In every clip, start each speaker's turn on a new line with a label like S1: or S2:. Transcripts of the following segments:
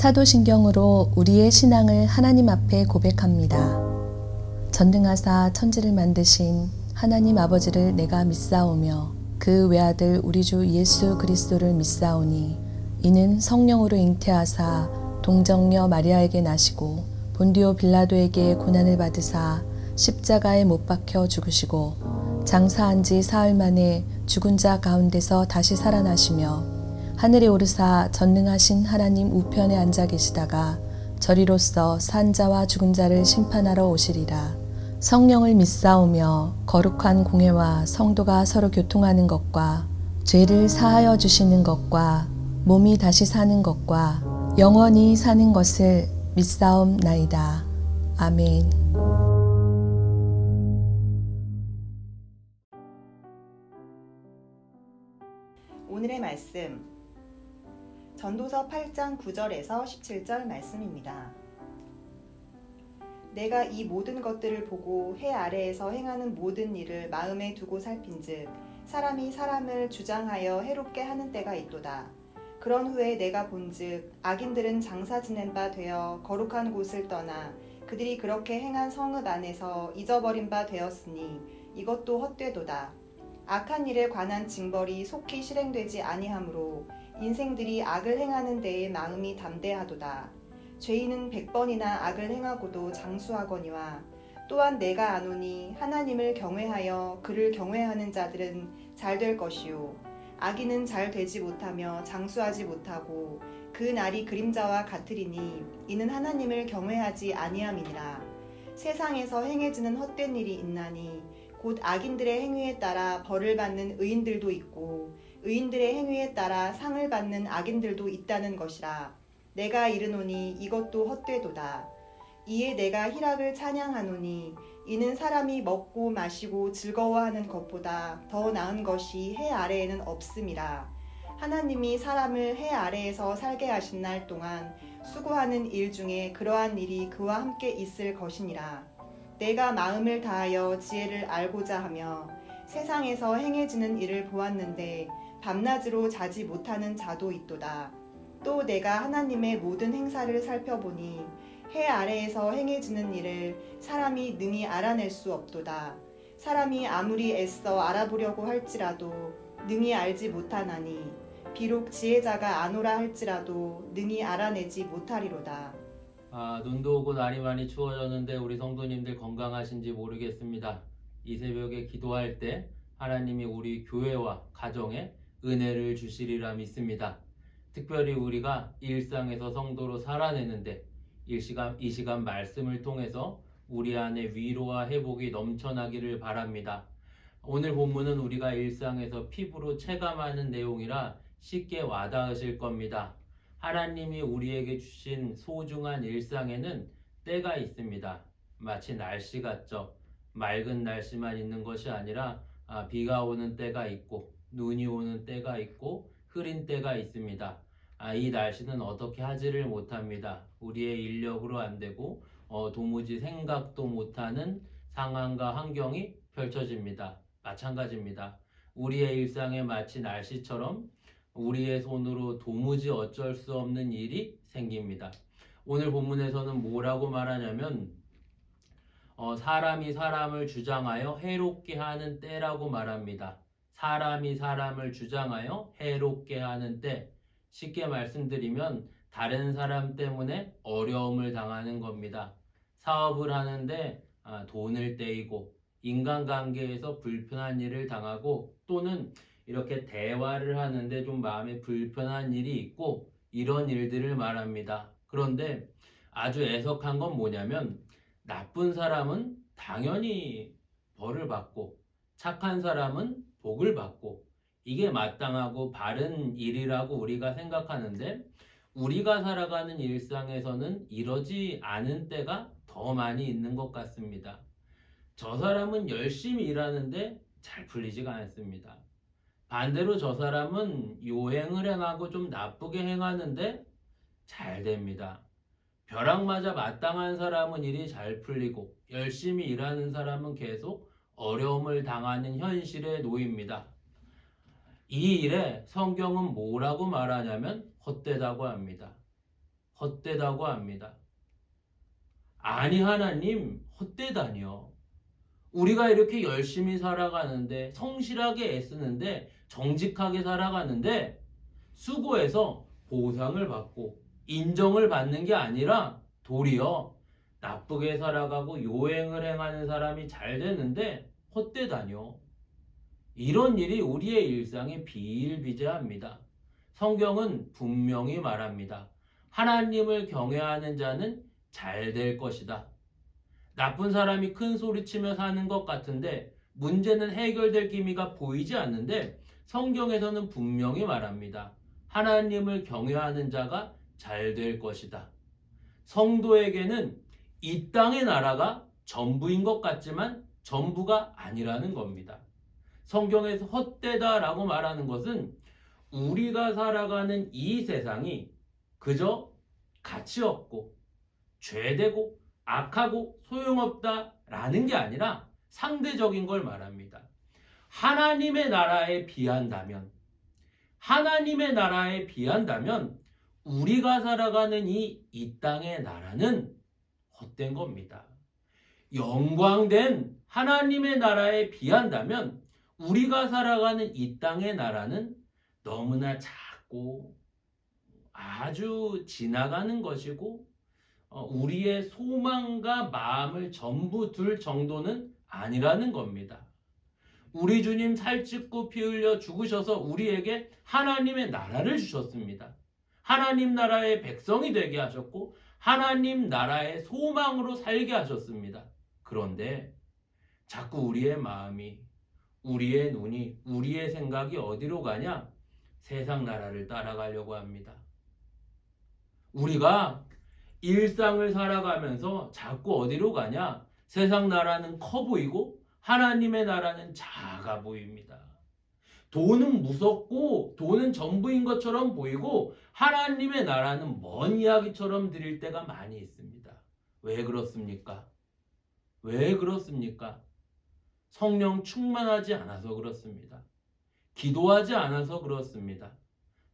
S1: 사도신경으로 우리의 신앙을 하나님 앞에 고백합니다. 전능하사 천지를 만드신 하나님 아버지를 내가 믿사오며 그 외아들 우리 주 예수 그리스도를 믿사오니 이는 성령으로 잉태하사 동정녀 마리아에게 나시고 본디오 빌라도에게 고난을 받으사 십자가에 못 박혀 죽으시고 장사한 지 사흘 만에 죽은 자 가운데서 다시 살아나시며 하늘에 오르사 전능하신 하나님 우편에 앉아 계시다가 저리로서 산 자와 죽은 자를 심판하러 오시리라. 성령을 믿사오며 거룩한 공회와 성도가 서로 교통하는 것과 죄를 사하여 주시는 것과 몸이 다시 사는 것과 영원히 사는 것을 믿사옵나이다. 아멘.
S2: 오늘의 말씀 전도서 8장 9절에서 17절 말씀입니다. 내가 이 모든 것들을 보고 해 아래에서 행하는 모든 일을 마음에 두고 살핀즉 사람이 사람을 주장하여 해롭게 하는 때가 있도다. 그런 후에 내가 본즉 악인들은 장사 지낸 바 되어 거룩한 곳을 떠나 그들이 그렇게 행한 성읍 안에서 잊어버린 바 되었으니 이것도 헛되도다. 악한 일에 관한 징벌이 속히 실행되지 아니하므로 인생들이 악을 행하는 데에 마음이 담대하도다. 죄인은 100번이나 악을 행하고도 장수하거니와 또한 내가 아노니 하나님을 경외하여 그를 경외하는 자들은 잘 될 것이요 악인은 잘 되지 못하며 장수하지 못하고 그 날이 그림자와 같으리니 이는 하나님을 경외하지 아니함이니라. 세상에서 행해지는 헛된 일이 있나니 곧 악인들의 행위에 따라 벌을 받는 의인들도 있고 의인들의 행위에 따라 상을 받는 악인들도 있다는 것이라. 내가 이르노니 이것도 헛되도다. 이에 내가 희락을 찬양하노니 이는 사람이 먹고 마시고 즐거워하는 것보다 더 나은 것이 해 아래에는 없음이라. 하나님이 사람을 해 아래에서 살게 하신 날 동안 수고하는 일 중에 그러한 일이 그와 함께 있을 것이니라. 내가 마음을 다하여 지혜를 알고자 하며 세상에서 행해지는 일을 보았는데 밤낮으로 자지 못하는 자도 있도다. 또 내가 하나님의 모든 행사를 살펴보니 해 아래에서 행해지는 일을 사람이 능히 알아낼 수 없도다. 사람이 아무리 애써 알아보려고 할지라도 능히 알지 못하나니 비록 지혜자가 아노라 할지라도 능히 알아내지 못하리로다.
S3: 눈도 오고 날이 많이 추워졌는데 우리 성도님들 건강하신지 모르겠습니다. 이 새벽에 기도할 때 하나님이 우리 교회와 가정에 은혜를 주시리라 믿습니다. 특별히 우리가 일상에서 성도로 살아내는데 이 시간 말씀을 통해서 우리 안에 위로와 회복이 넘쳐나기를 바랍니다. 오늘 본문은 우리가 일상에서 피부로 체감하는 내용이라 쉽게 와닿으실 겁니다. 하나님이 우리에게 주신 소중한 일상에는 때가 있습니다. 마치 날씨 같죠. 맑은 날씨만 있는 것이 아니라 비가 오는 때가 있고 눈이 오는 때가 있고 흐린 때가 있습니다. 이 날씨는 어떻게 하지를 못합니다. 우리의 인력으로 안 되고 도무지 생각도 못하는 상황과 환경이 펼쳐집니다. 마찬가지입니다. 우리의 일상에 마치 날씨처럼 우리의 손으로 도무지 어쩔 수 없는 일이 생깁니다. 오늘 본문에서는 뭐라고 말하냐면 사람이 사람을 주장하여 해롭게 하는 때라고 말합니다. 사람이 사람을 주장하여 해롭게 하는 때, 쉽게 말씀드리면 다른 사람 때문에 어려움을 당하는 겁니다. 사업을 하는데 돈을 떼이고 인간관계에서 불편한 일을 당하고 또는 이렇게 대화를 하는데 좀 마음에 불편한 일이 있고 이런 일들을 말합니다. 그런데 아주 애석한 건 뭐냐면 나쁜 사람은 당연히 벌을 받고 착한 사람은 복을 받고 이게 마땅하고 바른 일이라고 우리가 생각하는데 우리가 살아가는 일상에서는 이러지 않은 때가 더 많이 있는 것 같습니다. 저 사람은 열심히 일하는데 잘 풀리지가 않습니다. 반대로 저 사람은 요행을 행하고 좀 나쁘게 행하는데 잘 됩니다. 벼락 맞아 마땅한 사람은 일이 잘 풀리고 열심히 일하는 사람은 계속 어려움을 당하는 현실에 놓입니다. 이 일에 성경은 뭐라고 말하냐면 헛되다고 합니다. 헛되다고 합니다. 아니 하나님, 헛되다니요. 우리가 이렇게 열심히 살아가는데, 성실하게 애쓰는데, 정직하게 살아가는데 수고해서 보상을 받고 인정을 받는 게 아니라 도리어 나쁘게 살아가고 요행을 행하는 사람이 잘 되는데 헛되다뇨. 이런 일이 우리의 일상에 비일비재합니다. 성경은 분명히 말합니다. 하나님을 경외하는 자는 잘 될 것이다. 나쁜 사람이 큰 소리치며 사는 것 같은데 문제는 해결될 기미가 보이지 않는데 성경에서는 분명히 말합니다. 하나님을 경외하는 자가 잘 될 것이다. 성도에게는 이 땅의 나라가 전부인 것 같지만 전부가 아니라는 겁니다. 성경에서 헛되다라고 말하는 것은 우리가 살아가는 이 세상이 그저 가치 없고 죄되고 악하고 소용없다라는 게 아니라 상대적인 걸 말합니다. 하나님의 나라에 비한다면 우리가 살아가는 이 땅의 나라는 헛된 겁니다. 영광된 하나님의 나라에 비한다면 우리가 살아가는 이 땅의 나라는 너무나 작고 아주 지나가는 것이고 우리의 소망과 마음을 전부 둘 정도는 아니라는 겁니다. 우리 주님 살찌고 피 흘려 죽으셔서 우리에게 하나님의 나라를 주셨습니다. 하나님 나라의 백성이 되게 하셨고 하나님 나라의 소망으로 살게 하셨습니다. 그런데 자꾸 우리의 마음이, 우리의 눈이, 우리의 생각이 어디로 가냐? 세상 나라를 따라가려고 합니다. 우리가 일상을 살아가면서 자꾸 어디로 가냐? 세상 나라는 커 보이고 하나님의 나라는 작아 보입니다. 돈은 무섭고 돈은 전부인 것처럼 보이고 하나님의 나라는 먼 이야기처럼 들릴 때가 많이 있습니다. 왜 그렇습니까? 왜 그렇습니까? 성령 충만하지 않아서 그렇습니다. 기도하지 않아서 그렇습니다.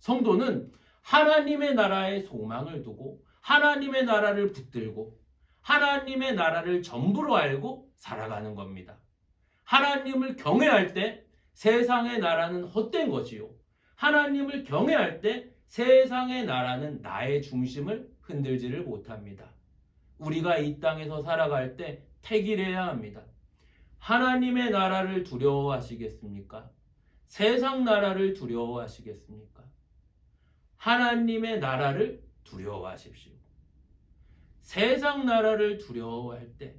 S3: 성도는 하나님의 나라에 소망을 두고 하나님의 나라를 붙들고 하나님의 나라를 전부로 알고 살아가는 겁니다. 하나님을 경외할 때 세상의 나라는 헛된 것이요. 하나님을 경외할 때 세상의 나라는 나의 중심을 흔들지를 못합니다. 우리가 이 땅에서 살아갈 때 택일해야 합니다. 하나님의 나라를 두려워하시겠습니까? 세상 나라를 두려워하시겠습니까? 하나님의 나라를 두려워하십시오. 세상 나라를 두려워할 때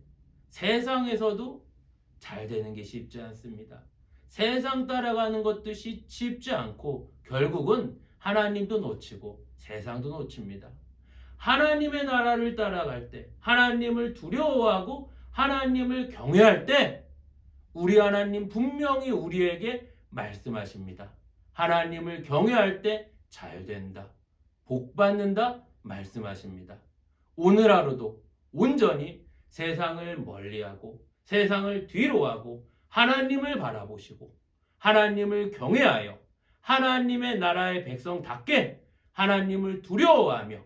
S3: 세상에서도 잘 되는 게 쉽지 않습니다. 세상 따라가는 것도 쉽지 않고 결국은 하나님도 놓치고 세상도 놓칩니다. 하나님의 나라를 따라갈 때, 하나님을 두려워하고 하나님을 경외할 때 우리 하나님 분명히 우리에게 말씀하십니다. 하나님을 경외할 때 잘 된다, 복 받는다 말씀하십니다. 오늘 하루도 온전히 세상을 멀리하고 세상을 뒤로하고 하나님을 바라보시고 하나님을 경외하여 하나님의 나라의 백성답게 하나님을 두려워하며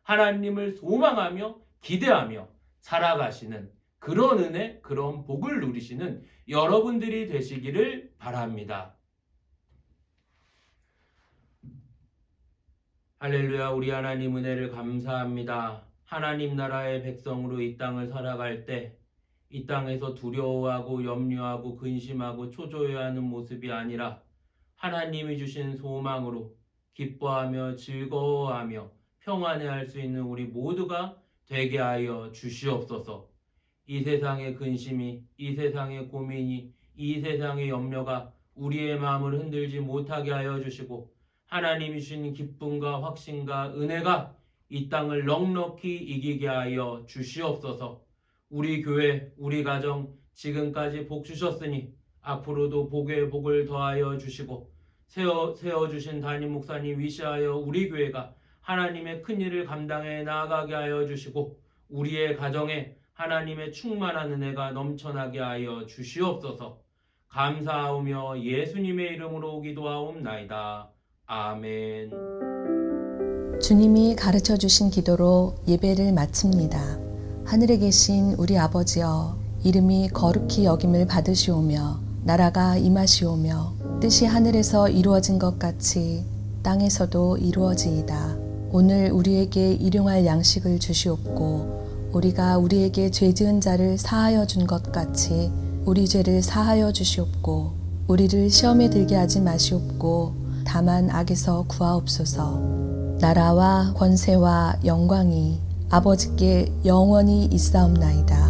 S3: 하나님을 소망하며 기대하며 살아가시는 그런 은혜, 그런 복을 누리시는 여러분들이 되시기를 바랍니다. 할렐루야. 우리 하나님 은혜를 감사합니다. 하나님 나라의 백성으로 이 땅을 살아갈 때 이 땅에서 두려워하고 염려하고 근심하고 초조해하는 모습이 아니라 하나님이 주신 소망으로 기뻐하며 즐거워하며 평안해할 수 있는 우리 모두가 되게 하여 주시옵소서. 이 세상의 근심이, 이 세상의 고민이, 이 세상의 염려가 우리의 마음을 흔들지 못하게 하여 주시고 하나님이 주신 기쁨과 확신과 은혜가 이 땅을 넉넉히 이기게 하여 주시옵소서. 우리 교회, 우리 가정 지금까지 복 주셨으니 앞으로도 복에 복을 더하여 주시고 세워주신 담임 목사님 위시하여 우리 교회가 하나님의 큰 일을 감당해 나아가게 하여 주시고 우리의 가정에 하나님의 충만한 은혜가 넘쳐나게 하여 주시옵소서. 감사하오며 예수님의 이름으로 기도하옵나이다. 아멘.
S1: 주님이 가르쳐 주신 기도로 예배를 마칩니다. 하늘에 계신 우리 아버지여, 이름이 거룩히 여김을 받으시오며 나라가 임하시오며 뜻이 하늘에서 이루어진 것 같이 땅에서도 이루어지이다. 오늘 우리에게 일용할 양식을 주시옵고 우리가 우리에게 죄 지은 자를 사하여 준 것 같이 우리 죄를 사하여 주시옵고 우리를 시험에 들게 하지 마시옵고 다만 악에서 구하옵소서. 나라와 권세와 영광이 아버지께 영원히 있사옵나이다.